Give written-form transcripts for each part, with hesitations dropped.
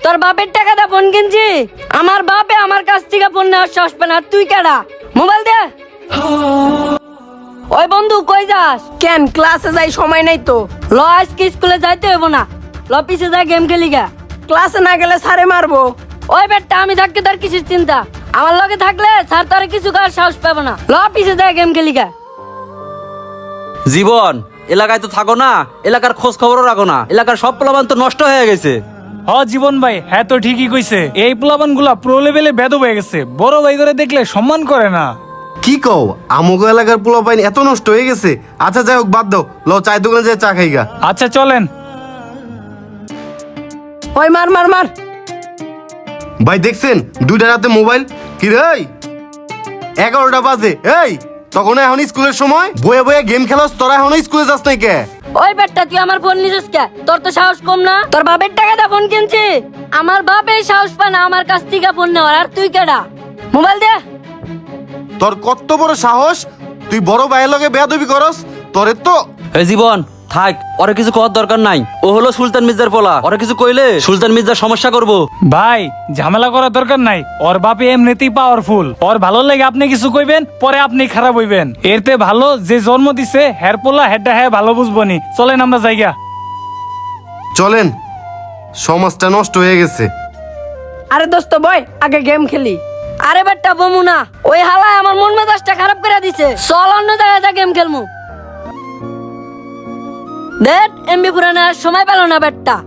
তোর বাপের টাকা দা ফোন কিনছি। আমার বাপে আমার কাছ থেকে ফোন নেওয়ার সাহস পায় না, আর তুই কেডা? মোবাইল দে। ওই বন্ধু কই যাস? কেন ক্লাসে যাই সময় নাই তো। ল আজকে স্কুলে যাইতে হইব না, ল পিছে যা গেম খেলি গা। ক্লাসে না গেলে স্যারে মারবো। ওই বেটা আমি থাকতে তোর কিসের চিন্তা? আমার লগে থাকলে স্যার তোর কিছু করার সাহস পাবো না। ল পিছে যা গেম খেলি গা। জীবন, এলাকায় তো থাকো না, এলাকার খোঁজ খবরও রাখো না, এলাকার সব প্লাবান তো নষ্ট হয়ে গেছে। জীবন ভাই, হ্যাঁ তো ঠিকই কইছে। এই প্লাবান গুলা প্রো লেভেলে বেদব হয়ে গেছে, বড় ভাই করে দেখলে সম্মান করে না। কি কও, আমগো এলাকার পোলা পাইন এত নষ্ট হয়ে গেছে? আচ্ছা যাই হোক, বাদ দাও, ল চায়ের দোকানে যেয়ে চা খাইগা। আচ্ছা চলেন। ওই মার মার মার। ভাই দেখছেন, 2টা রাতে মোবাইল? কি রে 11টা বাজে, এই তখন এখন স্কুলের সময় বয়ে বয়ে গেম খেলাস, তোরা এখনো স্কুলে যাস নাই কে? ওই বেটা তুই আমার ফোন নিছিস কে? তোর তো সাহস কম না? তোর বাপের টাকা দা ফোন কিনছি। আমার বাপে সাহস পায় না আমার কাছ থেকে ফোন নেওয়ার, আর তুই কেডা? মোবাইল দে। তোর কত বড় সাহস, তুই বড় ভাইয়ের লগে বেয়াদবি করস? তোরে তো এই জীবন থাক, ওরে কিছু করার দরকার নাই। ও হলো সুলতান মির্জার পোলা, ওরে কিছু কইলে সুলতান মির্জার সমস্যা করবো। ভাই ঝামেলা করার দরকার নাই, ওর বাপে এমনিতেই পাওয়ারফুল। ওর ভালো লাগে আপনি কিছু কইবেন, পরে আপনি খারাপ হইবেন। এরতে ভালো যে জন্ম দিছে হের পোলা, হেডটা হ্যাঁ ভালো বুঝবনি। চলেন আমরা জায়গা। চলেন, সমাজটা নষ্ট হয়ে গেছে। আরে দোস্ত বয়, আগে গেম খেলি। আরে বেটা বমু না, ওই হালায় আমার মন মেজাজটা খারাপ করে দিছে। চল অন্য জায়গায় যা গেম খেলমু। দেখ এমবি পুরানোর সময় পেল না বেটা।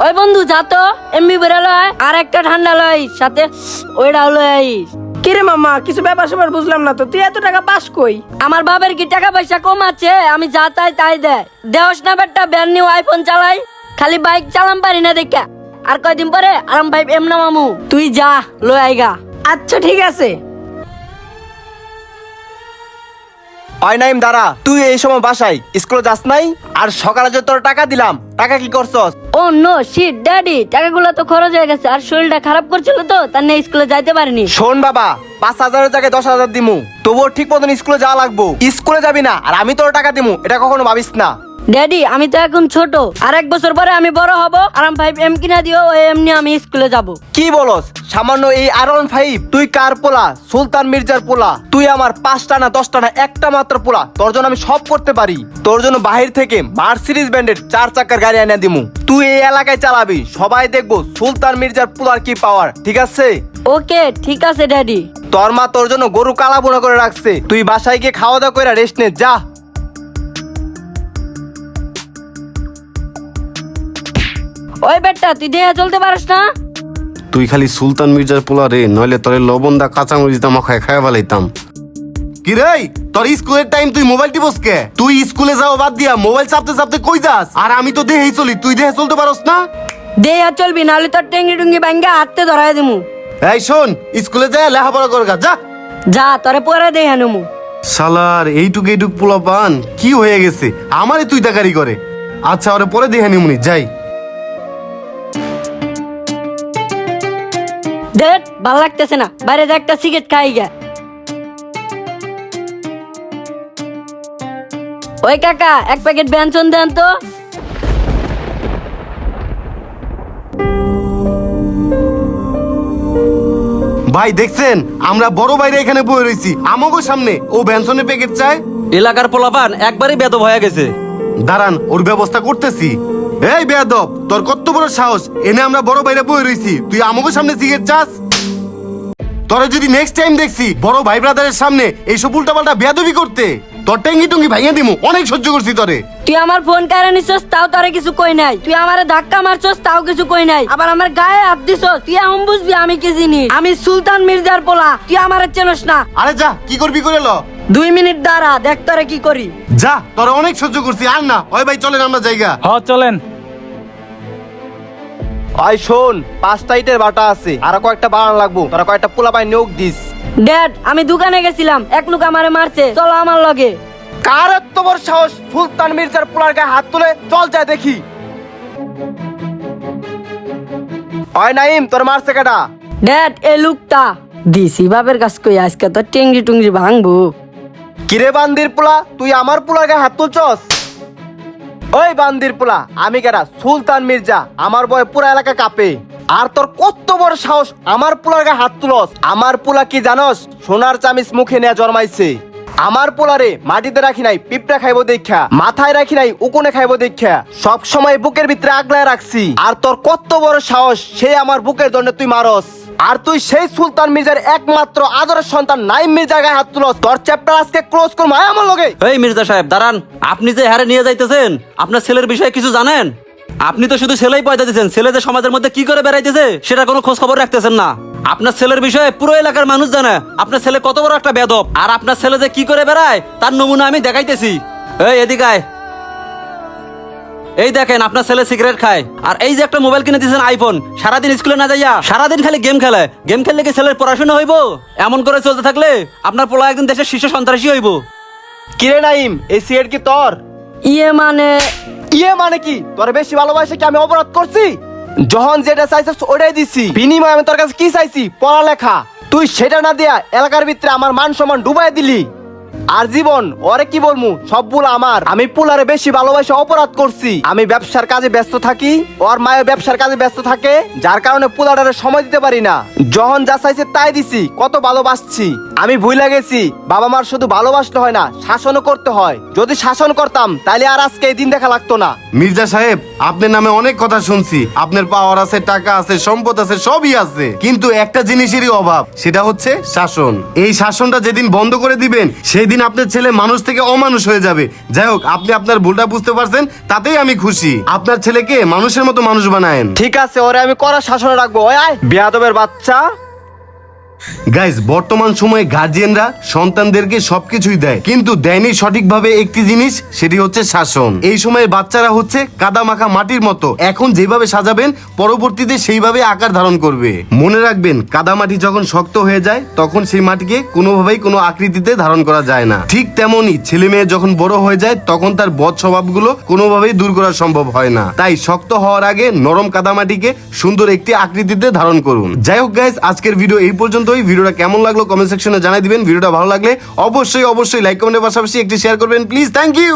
ওই বন্ধু যা তো এমবি বেরা লয়, আর একটা ঠান্ডা লয় সাথে, ওইটাও লয় আইস। কিরে মামা, কিছু ব্যাপার স্যাপার বুঝলাম না তো, তুই এত টাকা পাস কই? আমার বাবার কি টাকা পয়সা কম আছে? আমি যা চাই তাই দেয়। দেওস না বেটা, ব্র্যান্ড নিউ আইফোন চালাই, খালি বাইক চালাম পারি না দেখা। আর কয়দিন পরে আরাম ভাই এম না মামু, তুই যা লয় আইগা। আচ্ছা ঠিক আছে। ওই নাইম দাঁড়া, তুই এই সময় বাসায় স্কুলে যাস নাই? আর সকালে যে তোর টাকা দিলাম, টাকা কি করছস? ও নো শিট ড্যাডি, টাকাগুলো তো খরচ হয়ে গেছে, আর শরীরটা খারাপ করছিল তো তার নিয়ে স্কুলে যাইতে পারিনি। শোন বাবা, 5,000-এর জায়গায় 10,000 দিমু, তবুও ঠিক মতন স্কুলে যাওয়া লাগবো। স্কুলে যাবি না আর আমি তোর টাকা দিমু, এটা কখনো ভাবিস না। ড্যাডি আমি তো এখন ছোট, আর 1 বছর পরে আমি বড় হব। আরাম 5 এম কিনা দিও, ওই এমনি আমি স্কুলে যাব। কি বলস? সামান্য এই R15? তুই কার পোলা? সুলতান মির্জার পোলা। তুই আমার 5টা না 10টা না, একটা মাত্র পোলা। তোর জন্য আমি সব করতে পারি। তোর জন্য বাহির থেকে মার্সিডিজ ব্র্যান্ডের 4 চাকার গাড়ি এনে দিমু, তুই এই এলাকায় চালাবি, সবাই দেখবো সুলতান মির্জার পোলার কি পাওয়ার। ঠিক আছে? ওকে ঠিক আছে ড্যাডি। তোর মা তোর জন্য গরু কালা বোনা করে রাখছে, তুই বাসায় গিয়ে খাওয়া দাওয়া করে রেস্ট নে, যা। ওই বেটা তুই দেয়া চলতে পারিস না? তুই খালি সুলতান মির্জার পোলা রে, নইলে তোরে লবণ দা কাঁচামরিচ দা মাখায় খায় ফেলাইতাম। কি রে, তোর স্কুলের টাইম তুই মোবাইল টিপস কে? তুই স্কুলে যাও বাদ দিয়া মোবাইল চাপতে চাপতে কই যাস? আর আমি তো দেহেই চলি, তুই দেহে চলতে পারস না? দেয়া চলবি, নাহলে তোর টেঙ্গি টুঙ্গি ভাঙ্গা হাতে ধরাই দিমু। এই শোন, স্কুলে যায় লেখাপড়া করগা, যা। যা তোরে পরে দেয়া নেমু। শালার এইটুক পোলা পান কি হয়ে গেছে, আমারে তুই তাকারি করে। আচ্ছা ওরে পরে দেখে নিমুনি, যাই। দেখ ভাল লাগতেছে না, বাইরে যা একটা সিগারেট খাই গে। ওই কাকা 1 প্যাকেট ব্যঞ্জন দেন তো। ভাই দেখছেন, আমরা বড় বাইরে এখানে বয়ে রয়েছি, আমাগো সামনে ও বেনসনের প্যাকেট চায়। এলাকার পোলাপান একবারই বেদব হয়ে গেছে। দাঁড়ান, ওর ব্যবস্থা করতেছি। এই বেয়াদব, তোর কত বড় সাহস, এনে আমরা বড় বাইরে বয়ে রয়েছি, তুই আমাগো সামনে সিগারেট চাস? তোরে যদি নেক্সট টাইম দেখছি বড় ভাই ব্রাদারের সামনে এইসব উল্টাপাল্টা বেয়াদবি করতে, তোর টেঙ্গি টুঙ্গি ভাইয়া দিমু। অনেক সহ্য করছি তোরে। তুই আমার ফোন কারে নিছস তাও তোরে কিছু কই নাই। তুই আমারে ধাক্কা মারছস তাও কিছু কই নাই। আবার আমার গায়ে হাত দিছস, তুই এখন বুঝবি আমি কি জিনিস। আমি সুলতান মির্জার পোলা, তুই আমারে চেনস না। আরে যা, কি করবি করে ল। 2 মিনিট দাঁড়া, দেখ তোরে কি করি। যা, তোরে অনেক সহ্য করছি, আর না। ওই ভাই চলেন আমরা জায়গা। চলেন। ওই শোন, 5টা ইটের বাটা আছে, আর কয়েকটা বানান লাগবো, তোরা কয়েকটা পোলা পাই নিয়োগ দিস। ড্যাড আমি দোকানে গেছিলাম, এক লোক আমারে মারছে, চলো আমার লগে। কার এত বড় সাহস সুলতান মির্জার পোলার গায়ে হাত তুলে? চল যায় দেখি। ওই নাইম, তোর মারছে কেডা? ড্যাড এই লোকটা দিছি বাপের কাছ কই, আজকে তো টেঙ্গি টুঙ্গি ভাঙবো। কিরে বান্দির পোলা, তুই আমার পোলার গায়ে হাত তুলছস? ওই বান্দির পোলা, আমি কেরা সুলতান মির্জা, আমার বয় পুরা এলাকা কাঁপে। আর তোর কত বড় সাহস আমার পোলার গায়ে হাত তুলস? আমার পোলা কি জানস, সোনার চামিচ মুখে নেয়া জন্মাইছে। আমার পোলারে মাটিতে রাখি নাই পিঁপড়া খাইবো দেখা, মাথায় রাখি নাই উকুনে খাইবো দেখা, সব সময় বুকের ভিতরে আগলায় রাখছি। আর তোর কত বড় সাহস, সে আমার বুকের জন্য তুই মারস। আর তুই সেই সুলতান মির্জার একমাত্র আদরের সন্তান নাইম মির্জার গায়ে হাত তুলস। তোর চ্যাপ্টার আজকে ক্লোজ করবো আমার লগে। এই মির্জা সাহেব দাঁড়ান, আপনি যে হারে নিয়ে যাইতেছেন, আপনার ছেলের বিষয়ে কিছু জানেন? আপনি তো শুধু ছেলেই পয়দা দিচ্ছেন, ছেলে যে সমাজের মধ্যে কি করে বেড়াইতেছে সেটা কোনো খোঁজ খবর রাখতেছেন না। আপনার ছেলের বিষয়ে পুরো এলাকার মানুষ জানে আপনার ছেলে কত বড় একটা বেদব। আর আপনার ছেলে যে কি করে বেড়ায় তার নমুনা আমি দেখাইতেছি। এই এদিকে আয়। এই দেখেন আপনার ছেলে সিগারেট খায়, আর এই যে একটা মোবাইল কিনে দিয়েছেন আইফোন, সারাদিন স্কুলে না যাইয়া সারাদিন খালি গেম খেলে। গেম খেললে কি ছেলের পড়াশোনা হইব? এমন করে চলতে থাকলে আপনার পোলা একদিন দেশের শীর্ষ সন্ত্রাসী হইব। কিরে নাইম, এই সিগারেট কি তোর? ইয়ে মানে কি তোর বেশি ভালোবাসে কি আমি অপরাধ করছি? যখন যেটা চাইছিস ওটাই দিছি, বিনিময়ে আমি তোর কাছে কি চাইছি? পড়ালেখা। তুই সেটা না দিয়া এলাকার ভিতরে আমার মান সম্মান ডুবাই দিলি। আর জীবন ওরে কি বলমু, সব ভুল আমার। আমি পোলারে বেশি ভালোবাসে অপরাধ করছি। আমি ব্যবসার কাজে ব্যস্ত থাকি, ওর মায়ের ব্যবসার কাজে ব্যস্ত থাকে, যার কারণে পোলাটারে সময় দিতে পারি না। যখন যা চাইছে তাই দিছি, কত ভালোবাসছি। আমি ভুলে গেছি বাবা মার শুধু ভালোবাসতে হয় না, শাসনও করতে হয়। যদি শাসন করতাম তাহলে আর আজকে এই দিন দেখা লাগতো না। মির্জা সাহেব, আপনার নামে অনেক কথা শুনছি। আপনার পাওয়ার আছে, টাকা আছে, সম্পদ আছে, সবই আছে, কিন্তু একটা জিনিসেরই অভাব, সেটা হচ্ছে শাসন। এই শাসনটা যেদিন বন্ধ করে দিবেন সেই দিন আপনার ছেলে মানুষ থেকে অমানুষ হয়ে যাবে। যাই হোক, আপনি আপনার ভুলটা বুঝতে পারছেন, তাতেই আমি খুশি। আপনার ছেলেকে মানুষের মতো মানুষ বানায়েন। ঠিক আছে, ওরে আমি কড়া শাসনে রাখবো। ওই আয় বেয়াদবের বাচ্চা। গাইজ, বর্তমান সময়ে গার্জিয়ানরা সন্তানদেরকে সবকিছুই দেয়, কিন্তু দেয়নি সঠিকভাবে একটি জিনিস, সেটি হচ্ছে শাসন। এই সময়ে বাচ্চারা হচ্ছে কাদা মাখা মাটির মতো, এখন যেভাবে সাজাবেন পরবর্তীতে সেইভাবে আকার ধারণ করবে। মনে রাখবেন, কাদা মাটি যখন শক্ত হয়ে যায় তখন সেই মাটিকে কোনোভাবেই কোনো আকৃতিতে ধারণ করা যায় না। ঠিক তেমনই ছেলে মেয়ে যখন বড় হয়ে যায় তখন তার বদ স্বভাবগুলো কোনোভাবেই দূর করা সম্ভব হয় না। তাই শক্ত হওয়ার আগে নরম কাদা মাটিকে সুন্দর একটি আকৃতিতে ধারণ করুন। যাই হোক গাইজ, আজকের ভিডিও এই পর্যন্ত। ভিডিওটা কেমন লাগলো কমেন্ট সেকশনে জানাই দিবেন। ভিডিওটা ভালো লাগলে অবশ্যই লাইক কমেন্টের পাশাপাশি একটি শেয়ার করবেন প্লিজ। Thank you.